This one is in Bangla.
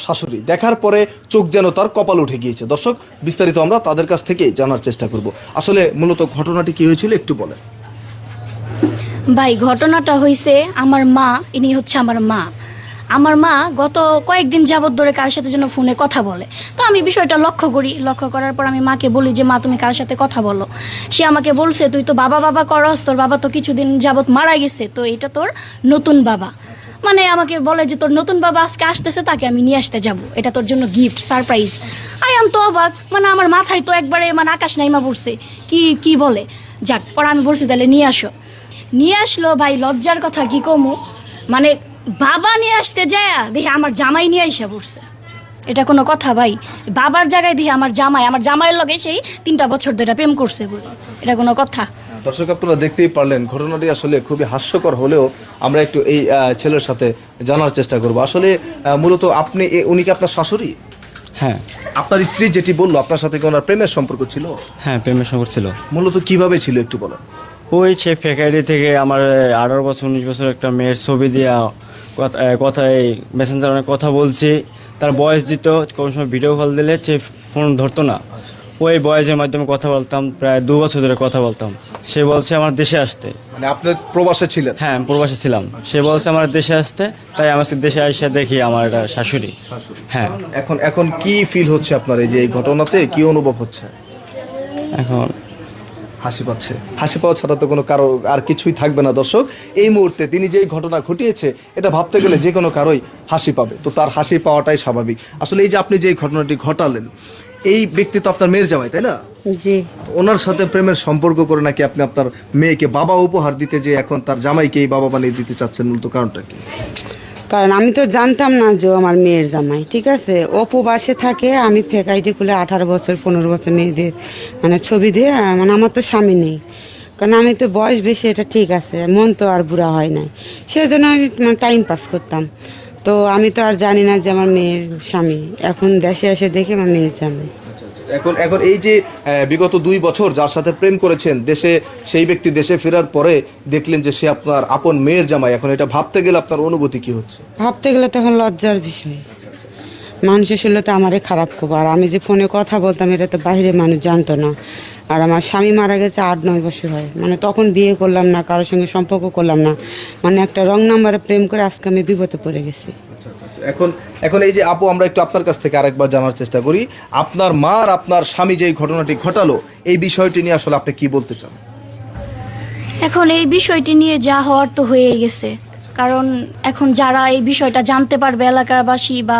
শাশুড়ি দেখার পরে চোখ যেন তার কপাল উঠে গিয়েছে। দর্শক, বিস্তারিত আমরা তাদের কাছ থেকে জানার চেষ্টা করব। আসলে মূলত ঘটনাটি কি হয়েছিল একটু বলেন। ভাই, ঘটনাটা হয়েছে আমার মা, ইনি হচ্ছে আমার মা। আমার মা গত কয়েকদিন যাবত ধরে কার সাথে যেন ফোনে কথা বলে। তো আমি বিষয়টা লক্ষ্য করি, লক্ষ্য করার পর আমি মাকে বলি যে মা, তুমি কার সাথে কথা বলো। সে আমাকে বলছে, তুই তো বাবা বাবা করস, তোর বাবা তো কিছুদিন যাবত মারা গেছে, তো এটা তোর নতুন বাবা। মানে আমাকে বলে যে তোর নতুন বাবা আজকে আসতেছে, তাকে আমি নিয়ে আসতে যাব, এটা তোর জন্য গিফট, সারপ্রাইজ। আই আম তো অবাক, মানে আমার মাথায় তো একবারে মানে আকাশ নাইমা পড়ছে, কি কি বলে। যাক, পরে আমি বলছি তাহলে নিয়ে আসো। নিয়ে আসলো ভাই, লজ্জার কথা কি কমু, মানে বাবা নিয়ে আসতে যায় দেখি আমার জামাই নিয়ে আইসা পড়ছে। এটা কোনো কথা ভাই? বাবার জায়গায় দেখি আমার জামাইয়ের লগে সেই 3টা বছর ধরে প্রেম করছে বলে, এটা কোনো কথা? দর্শক, আপনারা দেখতেই পারলেন ঘটনাটি আসলে খুবই হাস্যকর হলেও আমরা একটু এই ছেলের সাথে জানার চেষ্টা করব। আসলে মূলত আপনি উনি কি আপনার শাশুড়ি? হ্যাঁ। আপনার স্ত্রী যেটি বললো আপনার সাথে কি ওনার প্রেমের সম্পর্ক ছিল? হ্যাঁ, প্রেমের সম্পর্ক ছিল। মূলত কিভাবে ছিল একটু বলেন। ওই সে ফেক আইডি থেকে আমার 18 বছর 19 বছর একটা মেয়ের ছবি দিয়া কথায় মেসেঞ্জার অনেক কথা বলছি, তার বয়স দিত, কোনো সময় ভিডিও কল দিলে সে ফোন ধরতো না। ওই বয়সের মাধ্যমে কথা বলতাম, প্রায় 2 বছর ধরে কথা বলতাম। সে বলছে আমার দেশে আসতে। মানে আপনি প্রবাসে ছিলেন? হ্যাঁ, আমি প্রবাসে ছিলাম। সে বলছে আমার দেশে আসতে, তাই আমার দেশে এসে দেখি আমার একটা শাশুড়ি। হ্যাঁ। এখন কি ফিল হচ্ছে আপনার এই যে এই ঘটনাতে, কি অনুভব হচ্ছে? এখন হাসি পাচ্ছে। হাসি পাওয়া ছাড়া তো কোনো কারো আর কিছুই থাকবে না। দর্শক, এই মুহূর্তে তিনি যেই ঘটনা ঘটিয়েছে এটা ভাবতে গেলে যে কোনো কারোই হাসি পাবে, তো তার হাসি পাওয়াটাই স্বাভাবিক। আসলে এই যে আপনি যে ঘটনাটি ঘটালেন, এই ব্যক্তি তো আপনার মেয়ের জামাই, তাই না? জি। ওনার সাথে প্রেমের সম্পর্ক করে নাকি আপনি আপনার মেয়েকে বাবা উপহার দিতে, যে এখন তার জামাইকে এই বাবা বানিয়ে দিতে চাচ্ছেন, মূলত কারণটা কি? কারণ আমি তো জানতাম না যে ও আমার মেয়ের জামাই, ঠিক আছে। ও প্রবাসে থাকে, আমি ফেক আইডি খুলে 18 বছর 15 বছর মেয়েদের মানে ছবি দিয়ে, মানে আমার তো স্বামী নেই, কারণ আমি তো বয়স বেশি, এটা ঠিক আছে, মন তো আর বুড়া হয় নাই, সেই জন্য আমি টাইম পাস করতাম। তো আমি তো আর জানি না যে আমার মেয়ের স্বামী, এখন দেশে এসে দেখে আমার মেয়ের জামাই। এখন এই যে বিগত 2 বছর যার সাথে প্রেম করেছেন, দেশে সেই ব্যক্তি দেশে ফেরার পরে দেখলেন যে সে আপনার আপন মেয়ের জামাই, এখন এটা ভাবতে গেলে আপনার অনুভূতি কি হচ্ছে? ভাবতে গেলে তখন লজ্জার বিষয়। মানুষের শুনলে তো আমারে খারাপ করবো, আর আমি যে ফোনে কথা বলতাম এটা তো বাইরে মানুষ জানতো না। আর আমার স্বামী মারা গেছে 8-9 বছর হয়, মানে তখন বিয়ে করলাম না, কারোর সঙ্গে সম্পর্ক করলাম না, মানে একটা রং নাম্বারে প্রেম করে আজকে আমি বিপদে পড়ে গেছি। এখন এই যে আপু, আমরা একটু আপনার কাছ থেকে আরেকবার জানার চেষ্টা করি, আপনার মা আর আপনার স্বামী যে ঘটনাটি ঘটালো, এই বিষয়টি নিয়ে আসলে আপনি কি বলতে চান? এখন এই বিষয়টি নিয়ে যা হওয়ার তো হয়ে গেছে, কারণ এখন যারা এই বিষয়টা জানতে পারবে, এলাকাবাসী বা